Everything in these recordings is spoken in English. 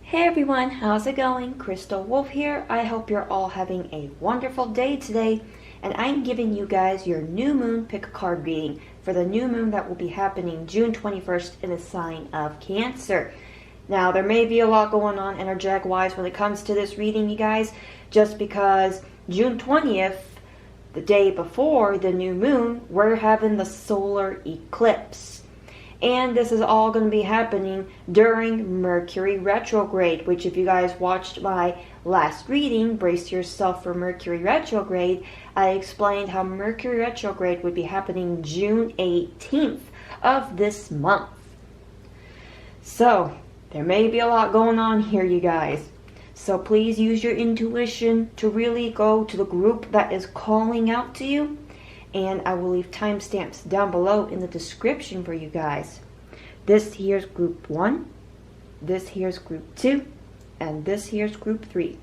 Hey everyone, how's it going? Crystal Wolf here. I hope you're all having a wonderful day today, and I'm giving you guys your new moon pick a card reading for the new moon that will be happening June 21st in the sign of Cancer. Now, there may be a lot going on energetic-wise when it comes to this reading, you guys, just because June 20th, the day before the new moon, we're having the solar eclipse. And this is all going to be happening during Mercury retrograde, which if you guys watched my last reading, Brace Yourself for Mercury retrograde, I explained how Mercury retrograde would be happening June 18th of this month. So, there may be a lot going on here, you guys. So please use your intuition to really go to the group that is calling out to you. And I will leave timestamps down below in the description for you guys. This here's group 1, this here's group 2, and this here's group 3.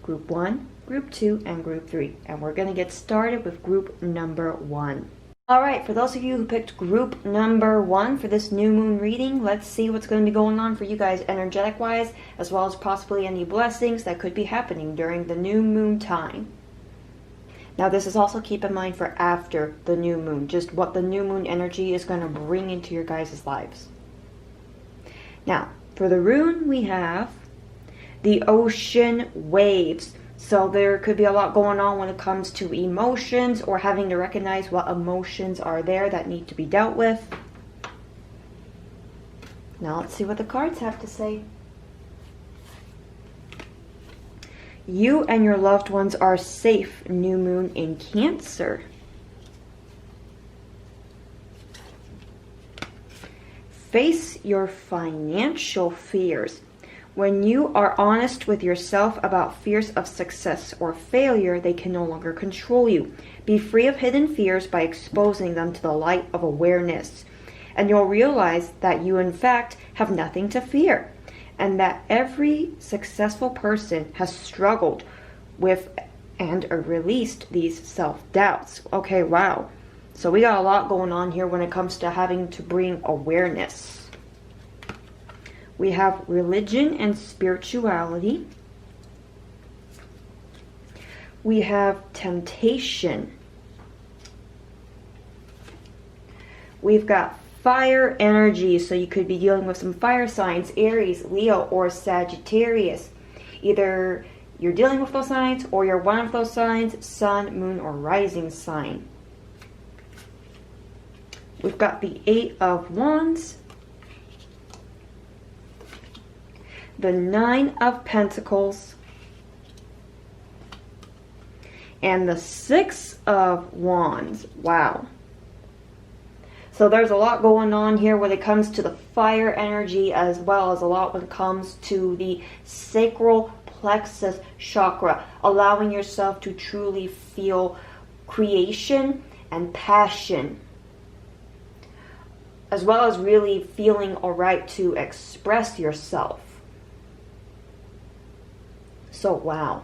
Group 1, group 2, and group 3. And we're going to get started with group number 1. Alright, for those of you who picked group number 1 for this new moon reading, let's see what's going to be going on for you guys energetic-wise, as well as possibly any blessings that could be happening during the new moon time. Now this is also, keep in mind, for after the new moon, just what the new moon energy is going to bring into your guys' lives. Now, for the rune we have the ocean waves. So there could be a lot going on when it comes to emotions or having to recognize what emotions are there that need to be dealt with. Now let's see what the cards have to say. You and your loved ones are safe, new moon in Cancer. Face your financial fears. When you are honest with yourself about fears of success or failure, they can no longer control you. Be free of hidden fears by exposing them to the light of awareness. And you'll realize that you, in fact, have nothing to fear. And that every successful person has struggled with and released these self-doubts. Okay, wow. So we got a lot going on here when it comes to having to bring awareness. We have religion and spirituality. We have temptation. We've got fire energy, so you could be dealing with some fire signs, Aries, Leo, or Sagittarius. Either you're dealing with those signs or you're one of those signs, sun, moon, or rising sign. We've got the 8 of Wands, the 9 of Pentacles, and the 6 of Wands. Wow. So there's a lot going on here when it comes to the fire energy, as well as a lot when it comes to the sacral plexus chakra, allowing yourself to truly feel creation and passion, as well as really feeling alright to express yourself. So wow.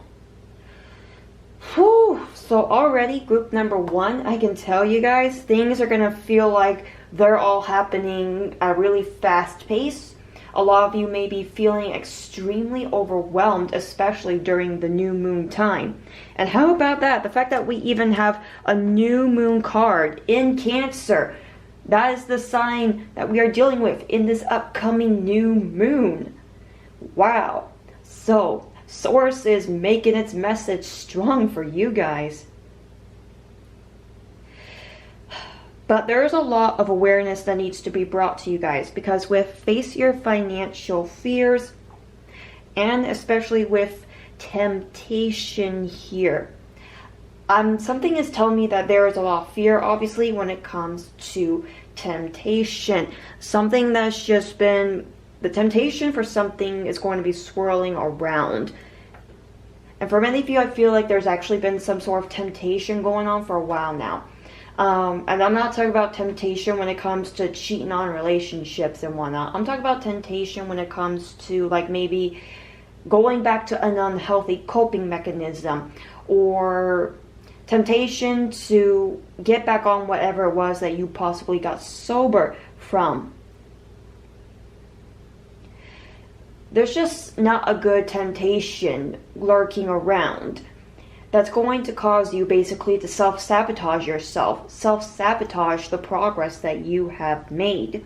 Whew. So already group number 1, I can tell you guys, things are going to feel like they're all happening at a really fast pace. A lot of you may be feeling extremely overwhelmed, especially during the new moon time. And how about that? The fact that we even have a new moon card in Cancer. That is the sign that we are dealing with in this upcoming new moon. Wow. So Source is making its message strong for you guys. But there's a lot of awareness that needs to be brought to you guys, because with face your financial fears, and especially with temptation here, something is telling me that there is a lot of fear, obviously, when it comes to temptation. Something that's just been, the temptation for something is going to be swirling around. And for many of you, I feel like there's actually been some sort of temptation going on for a while now. And I'm not talking about temptation when it comes to cheating on relationships and whatnot. I'm talking about temptation when it comes to, like, maybe going back to an unhealthy coping mechanism, or temptation to get back on whatever it was that you possibly got sober from. there's just not a good temptation lurking around that's going to cause you basically to self-sabotage yourself, self-sabotage the progress that you have made.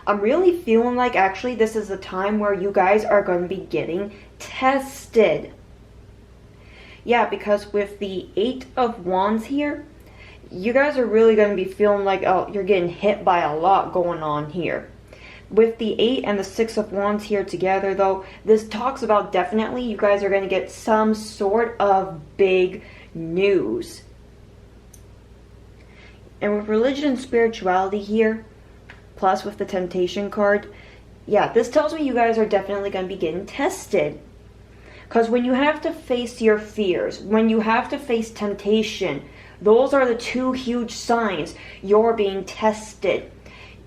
I'm really feeling like actually this is a time where you guys are going to be getting tested. Yeah, because with the 8 of Wands here, you guys are really going to be feeling like, oh, you're getting hit by a lot going on here. With the 8 and the 6 of Wands here together, though, this talks about definitely you guys are going to get some sort of big news. And with religion and spirituality here, plus with the temptation card, yeah, this tells me you guys are definitely going to be getting tested. Because when you have to face your fears, when you have to face temptation, those are the two huge signs you're being tested.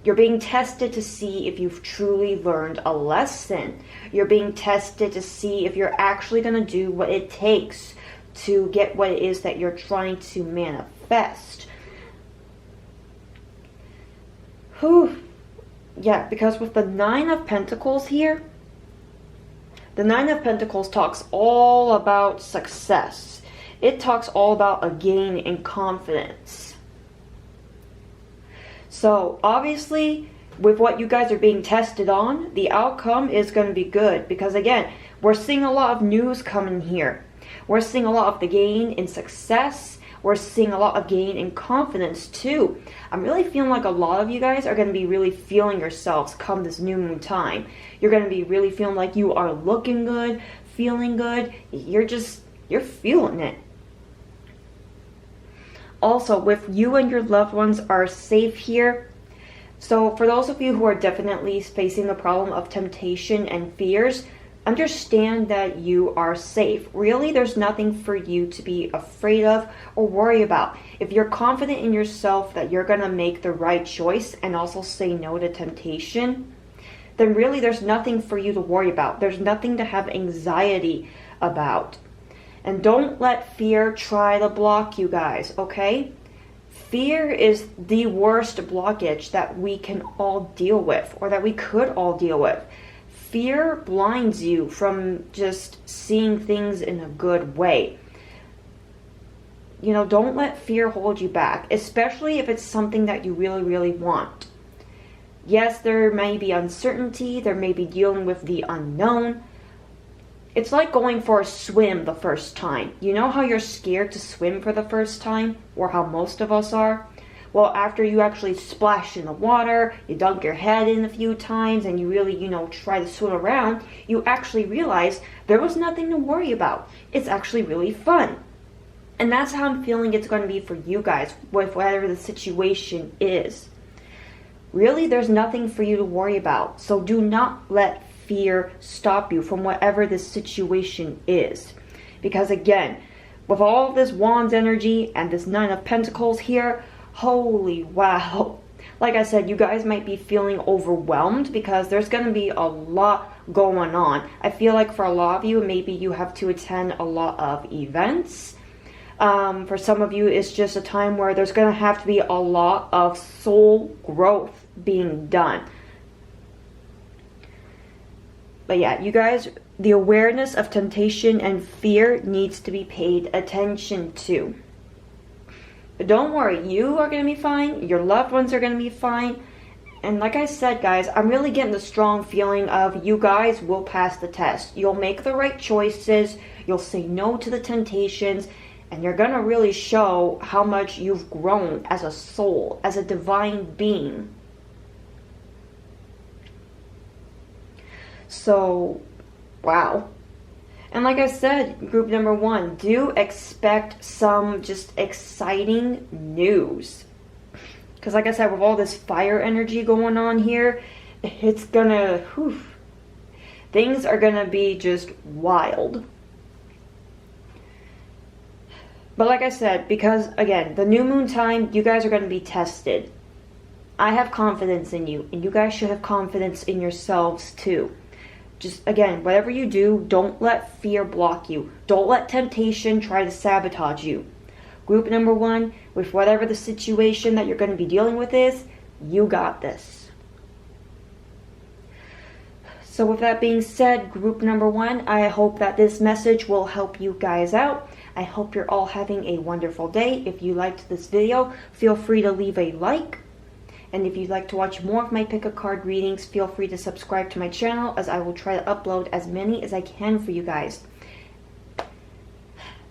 You're being tested to see if you've truly learned a lesson. You're being tested to see if you're actually going to do what it takes to get what it is that you're trying to manifest. Whew. Yeah, because with the 9 of Pentacles here, the 9 of Pentacles talks all about success. It talks all about a gain in confidence. So, obviously, with what you guys are being tested on, the outcome is going to be good. Because, again, we're seeing a lot of news coming here. We're seeing a lot of the gain in success. We're seeing a lot of gain in confidence, too. I'm really feeling like a lot of you guys are going to be really feeling yourselves come this new moon time. You're going to be really feeling like you are looking good, feeling good. You're feeling it. Also, with you and your loved ones are safe here. So for those of you who are definitely facing the problem of temptation and fears, understand that you are safe. Really, there's nothing for you to be afraid of or worry about. If you're confident in yourself that you're going to make the right choice and also say no to temptation, then really there's nothing for you to worry about. There's nothing to have anxiety about. And don't let fear try to block you guys, okay? Fear is the worst blockage that we can all deal with, or that we could all deal with. Fear blinds you from just seeing things in a good way. You know, don't let fear hold you back, especially if it's something that you really, really want. Yes, there may be uncertainty, there may be dealing with the unknown. It's like going for a swim the first time. You know how you're scared to swim for the first time? Or how most of us are? Well, after you actually splash in the water, you dunk your head in a few times, and you really, try to swim around, you actually realize there was nothing to worry about. It's actually really fun. And that's how I'm feeling it's going to be for you guys, with whatever the situation is. Really, there's nothing for you to worry about. So do not let fear stop you from whatever this situation is. Because again, with all of this Wands energy and this 9 of Pentacles here, holy wow. Like I said, you guys might be feeling overwhelmed because there's going to be a lot going on. I feel like for a lot of you, maybe you have to attend a lot of events. For some of you, it's just a time where there's going to have to be a lot of soul growth being done. But yeah, you guys, the awareness of temptation and fear needs to be paid attention to. But don't worry, you are going to be fine. Your loved ones are going to be fine. And like I said, guys, I'm really getting the strong feeling of you guys will pass the test. You'll make the right choices. You'll say no to the temptations. And you're going to really show how much you've grown as a soul, as a divine being. So, wow. And like I said, group number 1, do expect some just exciting news. Because like I said, with all this fire energy going on here, it's gonna, things are gonna be just wild. But like I said, because again, the new moon time, you guys are gonna be tested. I have confidence in you, and you guys should have confidence in yourselves too. Just, again, whatever you do, don't let fear block you. Don't let temptation try to sabotage you. Group number 1, with whatever the situation that you're going to be dealing with is, you got this. So with that being said, group number 1, I hope that this message will help you guys out. I hope you're all having a wonderful day. If you liked this video, feel free to leave a like. And if you'd like to watch more of my pick a card readings, feel free to subscribe to my channel, as I will try to upload as many as I can for you guys.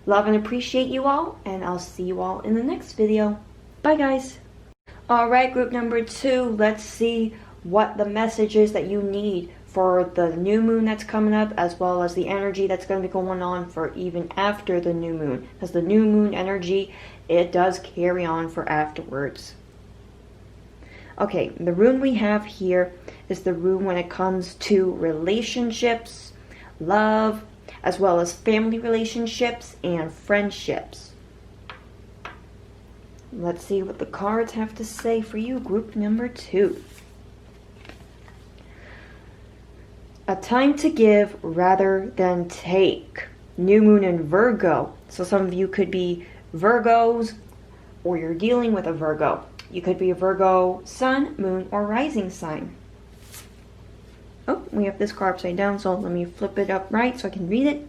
Love and appreciate you all, and I'll see you all in the next video. Bye guys. Alright, group number 2, let's see what the message is that you need for the new moon that's coming up, as well as the energy that's going to be going on for even after the new moon. Because the new moon energy, it does carry on for afterwards. Okay, the rune we have here is the rune when it comes to relationships, love, as well as family relationships and friendships. Let's see what the cards have to say for you, group number 2. A time to give rather than take. New moon in Virgo. So some of you could be Virgos, or you're dealing with a Virgo. You could be a Virgo sun, moon, or rising sign. Oh, we have this card upside down, so let me flip it up right so I can read it.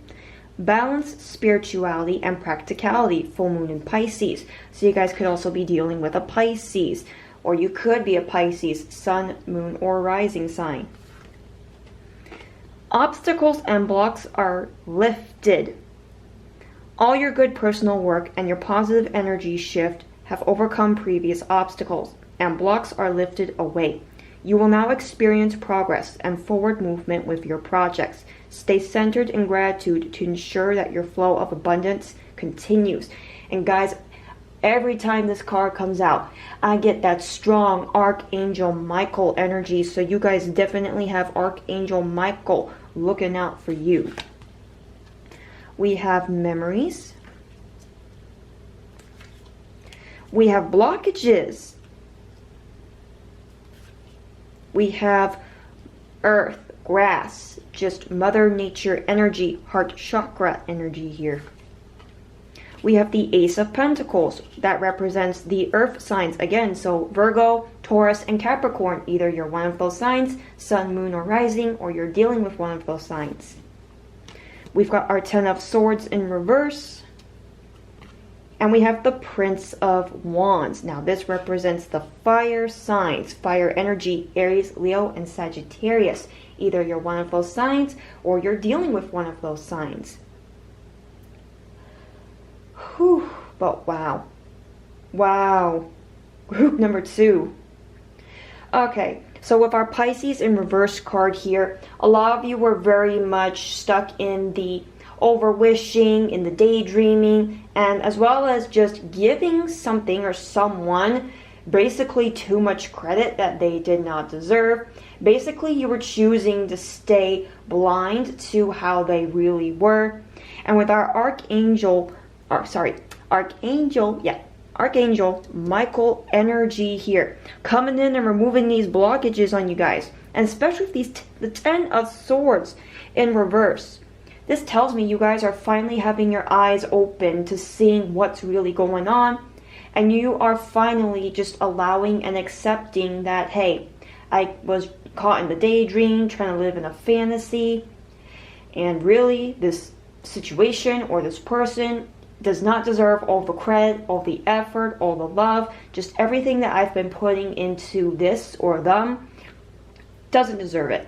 Balance, spirituality, and practicality. Full moon in Pisces. So you guys could also be dealing with a Pisces. Or you could be a Pisces sun, moon, or rising sign. Obstacles and blocks are lifted. All your good personal work and your positive energy shift have overcome previous obstacles, and blocks are lifted away. You will now experience progress and forward movement with your projects. Stay centered in gratitude to ensure that your flow of abundance continues. And guys, every time this card comes out, I get that strong Archangel Michael energy. So you guys definitely have Archangel Michael looking out for you. We have memories. We have blockages. We have earth, grass, just Mother Nature energy, heart chakra energy here. We have the Ace of Pentacles. That represents the earth signs again. So Virgo, Taurus, and Capricorn. Either you're one of those signs, sun, moon, or rising, or you're dealing with one of those signs. We've got our 10 of Swords in reverse. And we have the Prince of Wands. Now this represents the fire signs, fire energy, Aries, Leo, and Sagittarius. Either you're one of those signs or you're dealing with one of those signs. Whew, but wow. Wow. Group number 2. Okay, so with our Pisces in reverse card here, a lot of you were very much stuck in the over-wishing, in the daydreaming, and as well as just giving something or someone basically too much credit that they did not deserve. Basically, you were choosing to stay blind to how they really were. And with our Archangel Michael energy here, coming in and removing these blockages on you guys. And especially with the 10 of Swords in reverse. This tells me you guys are finally having your eyes open to seeing what's really going on. And you are finally just allowing and accepting that, hey, I was caught in the daydream, trying to live in a fantasy. And really, this situation or this person does not deserve all the credit, all the effort, all the love. Just everything that I've been putting into this or them doesn't deserve it.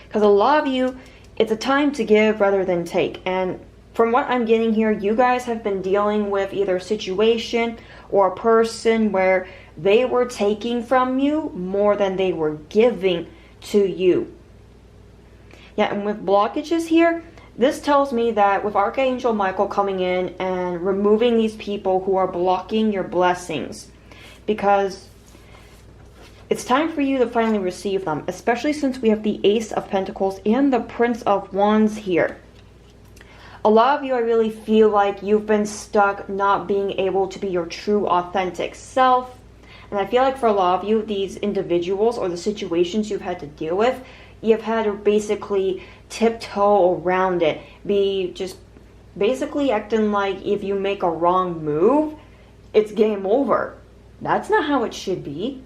Because a lot of you, it's a time to give rather than take. And from what I'm getting here, you guys have been dealing with either a situation or a person where they were taking from you more than they were giving to you. Yeah, and with blockages here, this tells me that with Archangel Michael coming in and removing these people who are blocking your blessings, because it's time for you to finally receive them, especially since we have the Ace of Pentacles and the Prince of Wands here. A lot of you, I really feel like you've been stuck not being able to be your true authentic self. And I feel like for a lot of you, these individuals or the situations you've had to deal with, you've had to basically tiptoe around it. Be just basically acting like if you make a wrong move, it's game over. That's not how it should be.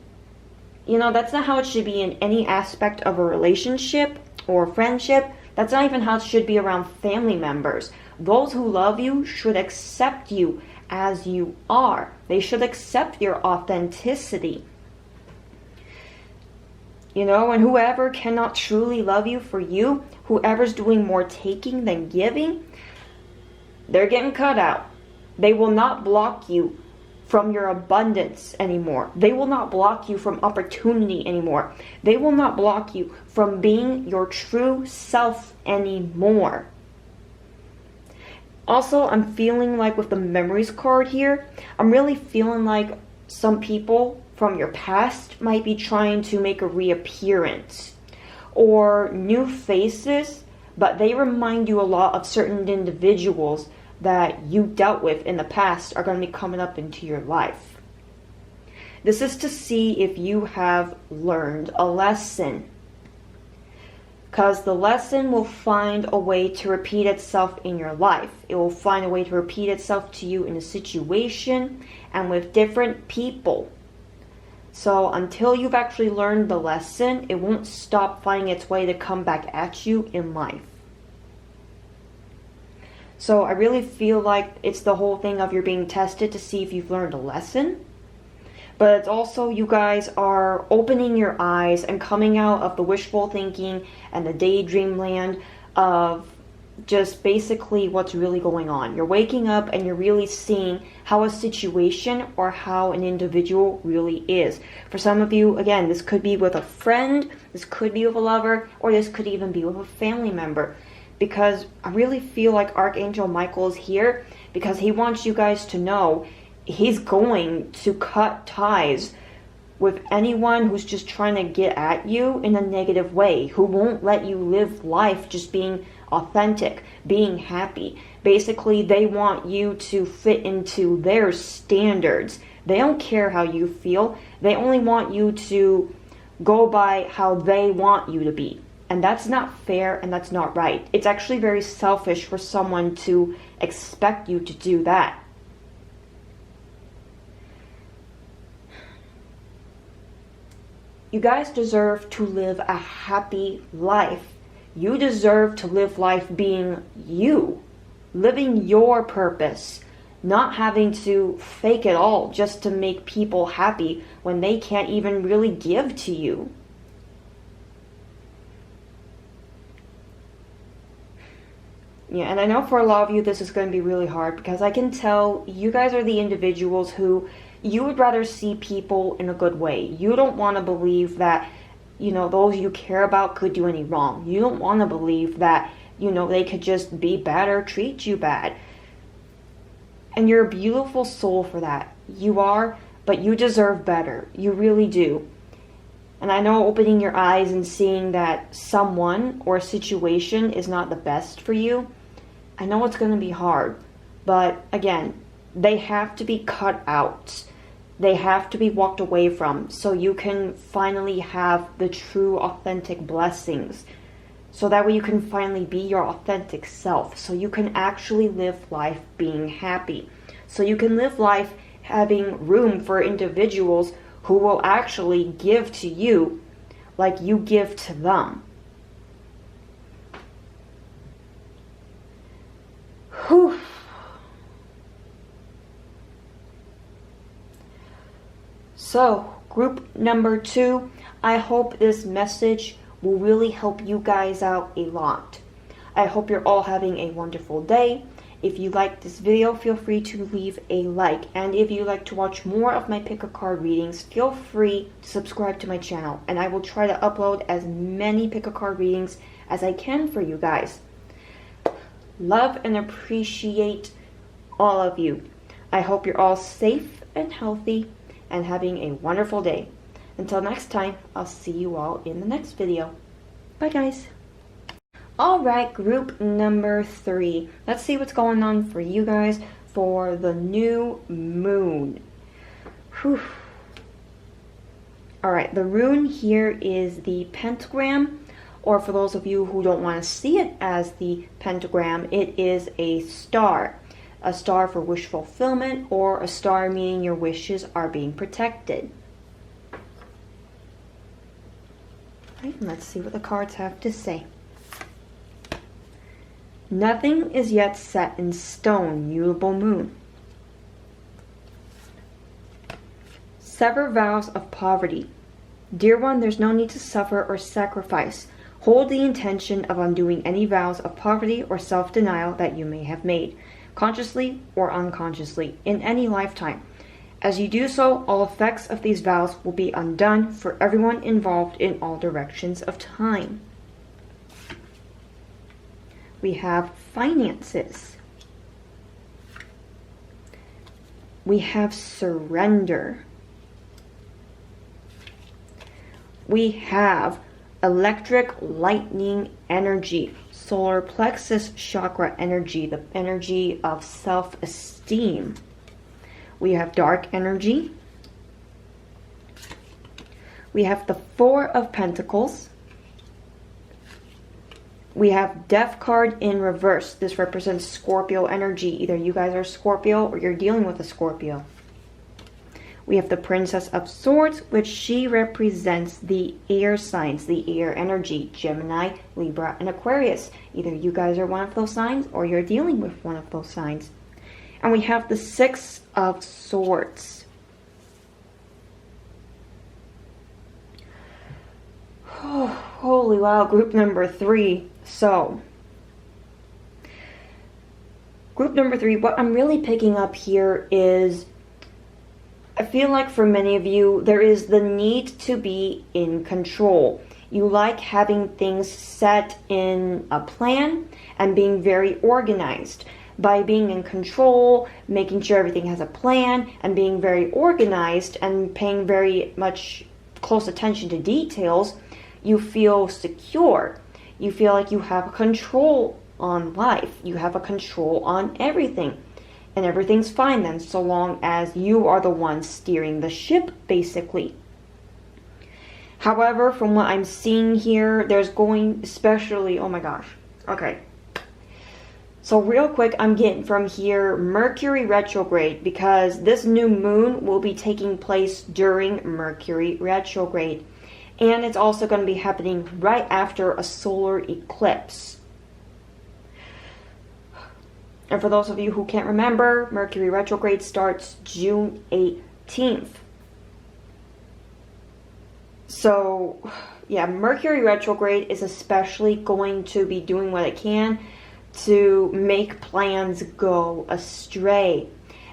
You know, that's not how it should be in any aspect of a relationship or friendship. That's not even how it should be around family members. Those who love you should accept you as you are. They should accept your authenticity. You know, and whoever cannot truly love you for you, whoever's doing more taking than giving, they're getting cut out. They will not block you from your abundance anymore. They will not block you from opportunity anymore. They will not block you from being your true self anymore. Also, I'm feeling like with the memories card here, I'm really feeling like some people from your past might be trying to make a reappearance, or new faces, but they remind you a lot of certain individuals that you dealt with in the past are going to be coming up into your life. This is to see if you have learned a lesson, because the lesson will find a way to repeat itself in your life. It will find a way to repeat itself to you in a situation and with different people. So until you've actually learned the lesson, it won't stop finding its way to come back at you in life. So I really feel like it's the whole thing of you're being tested to see if you've learned a lesson. But it's also you guys are opening your eyes and coming out of the wishful thinking and the daydream land of just basically what's really going on. You're waking up and you're really seeing how a situation or how an individual really is. For some of you, again, this could be with a friend, this could be with a lover, or this could even be with a family member. Because I really feel like Archangel Michael is here because he wants you guys to know he's going to cut ties with anyone who's just trying to get at you in a negative way, who won't let you live life just being authentic, being happy. Basically, they want you to fit into their standards. They don't care how you feel. They only want you to go by how they want you to be. And that's not fair and that's not right. It's actually very selfish for someone to expect you to do that. You guys deserve to live a happy life. You deserve to live life being you, living your purpose, not having to fake it all just to make people happy when they can't even really give to you. Yeah, and I know for a lot of you this is going to be really hard because I can tell you guys are the individuals who you would rather see people in a good way. You don't want to believe that, those you care about could do any wrong. You don't want to believe that, they could just be bad or treat you bad. And you're a beautiful soul for that. You are, but you deserve better. You really do. And I know opening your eyes and seeing that someone or a situation is not the best for you, I know it's going to be hard. But again, they have to be cut out. They have to be walked away from so you can finally have the true authentic blessings. So that way you can finally be your authentic self. So you can actually live life being happy. So you can live life having room for individuals who will actually give to you like you give to them. Whew. So, group number 2, I hope this message will really help you guys out a lot. I hope you're all having a wonderful day. If you liked this video, feel free to leave a like. And if you'd like to watch more of my pick a card readings, feel free to subscribe to my channel. And I will try to upload as many pick a card readings as I can for you guys. Love and appreciate all of you. I hope you're all safe and healthy and having a wonderful day. Until next time, I'll see you all in the next video. Bye guys. Alright, group number 3. Let's see what's going on for you guys for the new moon. Whew. Alright, the rune here is the pentagram, or for those of you who don't want to see it as the pentagram, it is a star. A star for wish fulfillment, or a star meaning your wishes are being protected. Right, let's see what the cards have to say. Nothing is yet set in stone, mutable moon. Sever vows of poverty. Dear one, there's no need to suffer or sacrifice. Hold the intention of undoing any vows of poverty or self-denial that you may have made, consciously or unconsciously, in any lifetime. As you do so, all effects of these vows will be undone for everyone involved in all directions of time. We have finances. We have surrender. We have electric lightning energy, solar plexus chakra energy, the energy of self-esteem. We have dark energy. We have the Four of Pentacles. We have Death card in reverse. This represents Scorpio energy. Either you guys are Scorpio or you're dealing with a Scorpio. We have the Princess of Swords, which she represents the air signs, the air energy, Gemini, Libra, and Aquarius. Either you guys are one of those signs or you're dealing with one of those signs. And we have the Six of Swords. Oh, holy wow, group number 3. So, group number 3, what I'm really picking up here is, I feel like for many of you, there is the need to be in control. You like having things set in a plan and being very organized. By being in control, making sure everything has a plan, and being very organized and paying very much close attention to details, you feel secure. You feel like you have control on life. You have a control on everything. And everything's fine then, so long as you are the one steering the ship, basically. However, from what I'm seeing here, there's going, especially, oh my gosh. Okay. So real quick, I'm getting from here Mercury retrograde, because this new moon will be taking place during Mercury retrograde. And it's also going to be happening right after a solar eclipse. And for those of you who can't remember, Mercury retrograde starts June 18th. So, yeah, Mercury retrograde is especially going to be doing what it can to make plans go astray.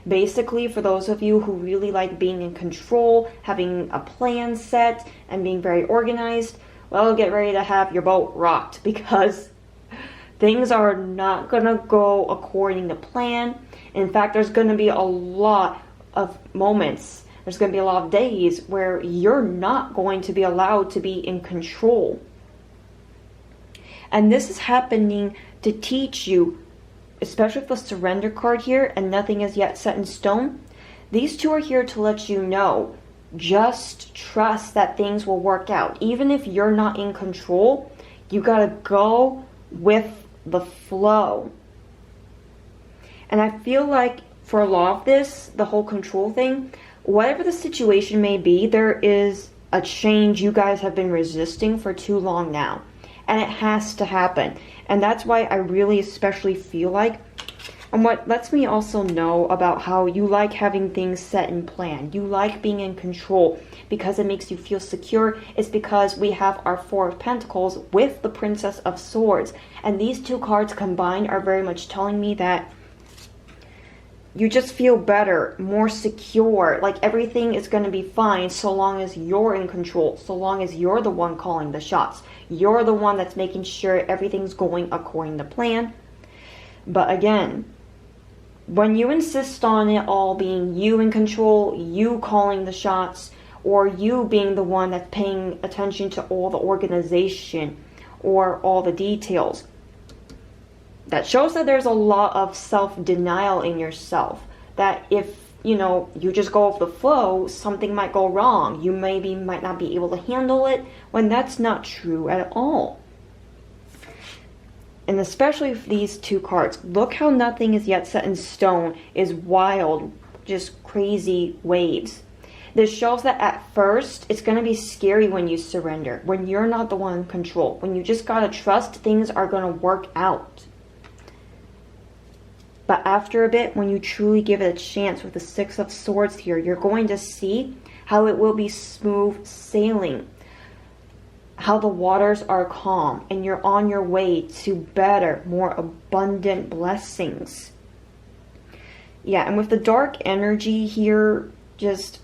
Basically, for those of you who really like being in control, having a plan set, and being very organized, well, get ready to have your boat rocked, because things are not going to go according to plan. In fact, there's going to be a lot of moments, there's going to be a lot of days where you're not going to be allowed to be in control. And this is happening to teach you, especially with the surrender card here, and nothing is yet set in stone. These two are here to let you know, just trust that things will work out. Even if you're not in control, you got to go with the flow. And I feel like for a lot of this, the whole control thing, whatever the situation may be, there is a change you guys have been resisting for too long now. And it has to happen. And that's why I really especially feel like, and what lets me also know about how you like having things set in plan, you like being in control because it makes you feel secure, is because we have our Four of Pentacles with the Princess of Swords. And these two cards combined are very much telling me that you just feel better, more secure, like everything is going to be fine so long as you're in control, so long as you're the one calling the shots. You're the one that's making sure everything's going according to plan. But again, when you insist on it all being you in control, you calling the shots, or you being the one that's paying attention to all the organization or all the details, that shows that there's a lot of self-denial in yourself. That if, you just go with the flow, something might go wrong. You might not be able to handle it, when that's not true at all. And especially with these two cards, look how nothing is yet set in stone is wild, just crazy waves. this shows that at first, it's going to be scary when you surrender, when you're not the one in control, when you just got to trust things are going to work out. But after a bit, when you truly give it a chance with the Six of Swords here, you're going to see how it will be smooth sailing, how the waters are calm, and you're on your way to better, more abundant blessings. Yeah, and with the dark energy here, just,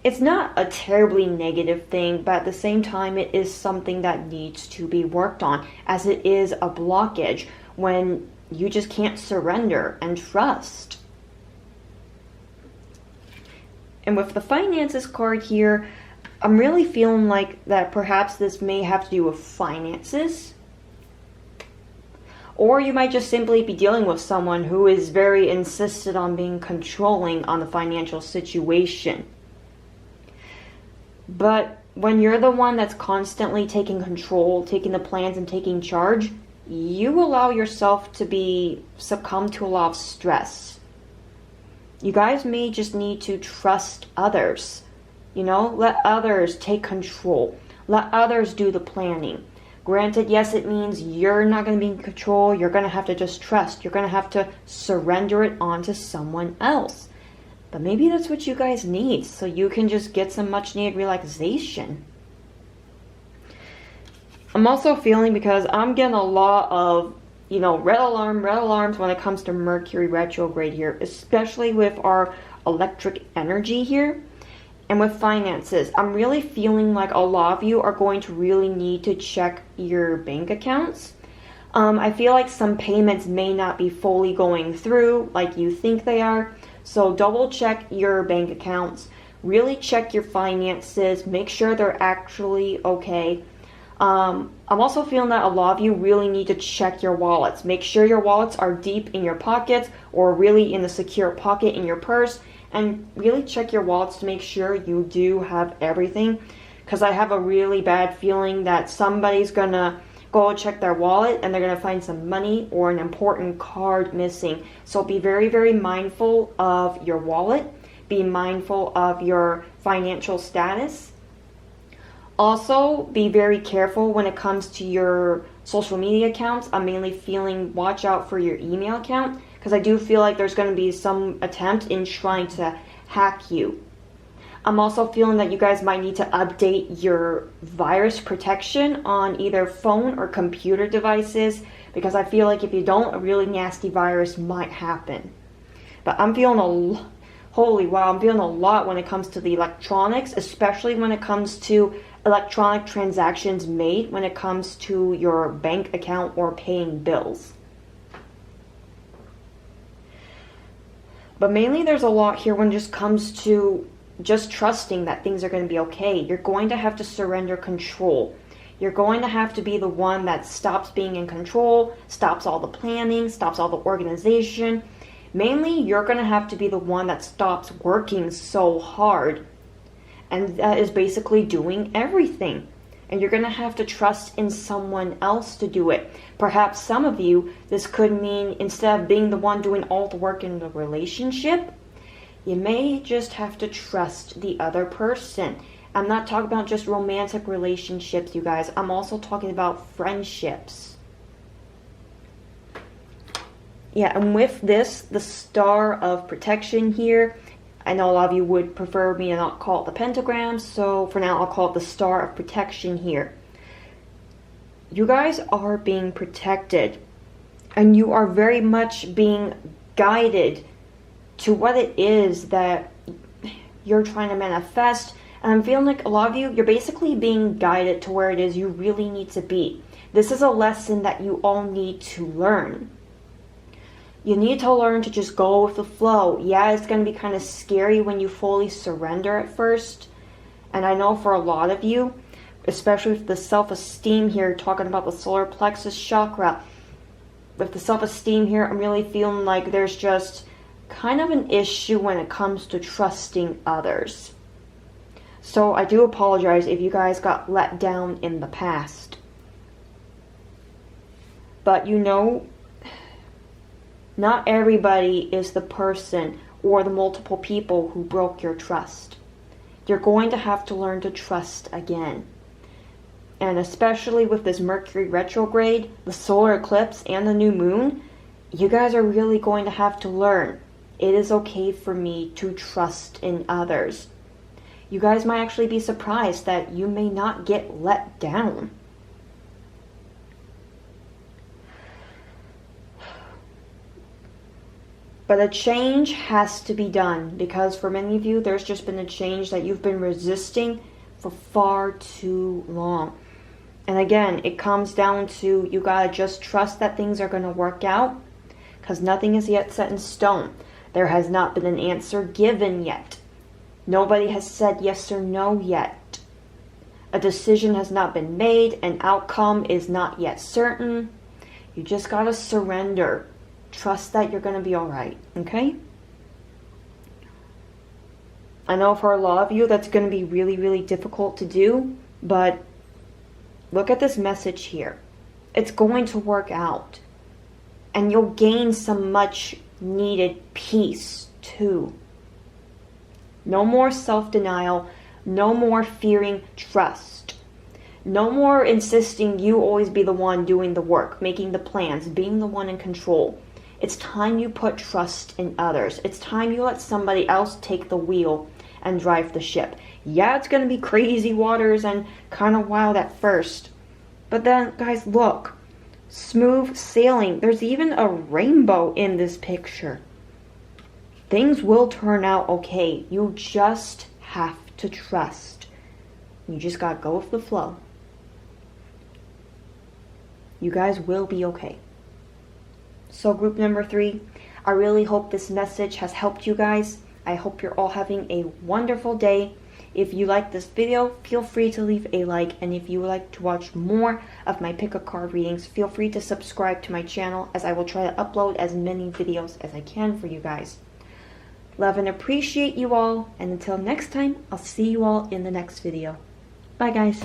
it's not a terribly negative thing, but at the same time, it is something that needs to be worked on, as it is a blockage when you just can't surrender and trust. And with the finances card here, I'm really feeling like that perhaps this may have to do with finances. Or you might just simply be dealing with someone who is very insistent on being controlling on the financial situation. But when you're the one that's constantly taking control, taking the plans and taking charge, you allow yourself to succumb to a lot of stress. You guys may just need to trust others. You know, let others take control. Let others do the planning. Granted, yes, it means you're not going to be in control. You're going to have to just trust. You're going to have to surrender it onto someone else. But maybe that's what you guys need, so you can just get some much needed relaxation. I'm also feeling, because I'm getting a lot of, red alarms when it comes to Mercury retrograde here, especially with our electric energy here. And with finances, I'm really feeling like a lot of you are going to really need to check your bank accounts. I feel like some payments may not be fully going through like you think they are. So double check your bank accounts. Really check your finances. Make sure they're actually okay. I'm also feeling that a lot of you really need to check your wallets. Make sure your wallets are deep in your pockets or really in the secure pocket in your purse. And really check your wallets to make sure you do have everything. Because I have a really bad feeling that somebody's going to go check their wallet and they're going to find some money or an important card missing. So be very, very mindful of your wallet. Be mindful of your financial status. Also, be very careful when it comes to your social media accounts. I'm mainly feeling watch out for your email account, because I do feel like there's going to be some attempt in trying to hack you. I'm also feeling that you guys might need to update your virus protection on either phone or computer devices, because I feel like if you don't, a really nasty virus might happen. But I'm feeling I'm feeling a lot when it comes to the electronics, especially when it comes to electronic transactions made when it comes to your bank account or paying bills. But mainly there's a lot here when it just comes to just trusting that things are going to be okay. You're going to have to surrender control. You're going to have to be the one that stops being in control, stops all the planning, stops all the organization. Mainly, you're going to have to be the one that stops working so hard. And that is basically doing everything. And you're going to have to trust in someone else to do it. Perhaps some of you, this could mean instead of being the one doing all the work in the relationship, you may just have to trust the other person. I'm not talking about just romantic relationships, you guys. I'm also talking about friendships. Yeah, and with this, the Star of Protection here, I know a lot of you would prefer me to not call it the pentagram, so for now I'll call it the Star of Protection here. You guys are being protected, and you are very much being guided to what it is that you're trying to manifest. And I'm feeling like a lot of you, you're basically being guided to where it is you really need to be. This is a lesson that you all need to learn. You need to learn to just go with the flow. Yeah, it's going to be kind of scary when you fully surrender at first. And I know for a lot of you, especially with the self-esteem here, talking about the solar plexus chakra, with the self-esteem here, I'm really feeling like there's just kind of an issue when it comes to trusting others. So I do apologize if you guys got let down in the past. But you know, not everybody is the person or the multiple people who broke your trust. You're going to have to learn to trust again. And especially with this Mercury retrograde, the solar eclipse, and the new moon, you guys are really going to have to learn. It is okay for me to trust in others. You guys might actually be surprised that you may not get let down. But a change has to be done, because for many of you, there's just been a change that you've been resisting for far too long. And again, it comes down to you gotta just trust that things are going to work out, because nothing is yet set in stone. There has not been an answer given yet. Nobody has said yes or no yet. A decision has not been made. An outcome is not yet certain. You just gotta surrender. Trust that you're going to be all right, okay? I know for a lot of you that's going to be really, really difficult to do, but look at this message here. It's going to work out. And you'll gain some much needed peace too. No more self-denial. No more fearing trust. No more insisting you always be the one doing the work, making the plans, being the one in control. It's time you put trust in others. It's time you let somebody else take the wheel and drive the ship. Yeah, it's going to be crazy waters and kind of wild at first. But then, guys, look. Smooth sailing. There's even a rainbow in this picture. Things will turn out okay. You just have to trust. You just got to go with the flow. You guys will be okay. So group number 3, I really hope this message has helped you guys. I hope you're all having a wonderful day. If you like this video, feel free to leave a like. And if you would like to watch more of my pick a card readings, feel free to subscribe to my channel, as I will try to upload as many videos as I can for you guys. Love and appreciate you all. And until next time, I'll see you all in the next video. Bye guys.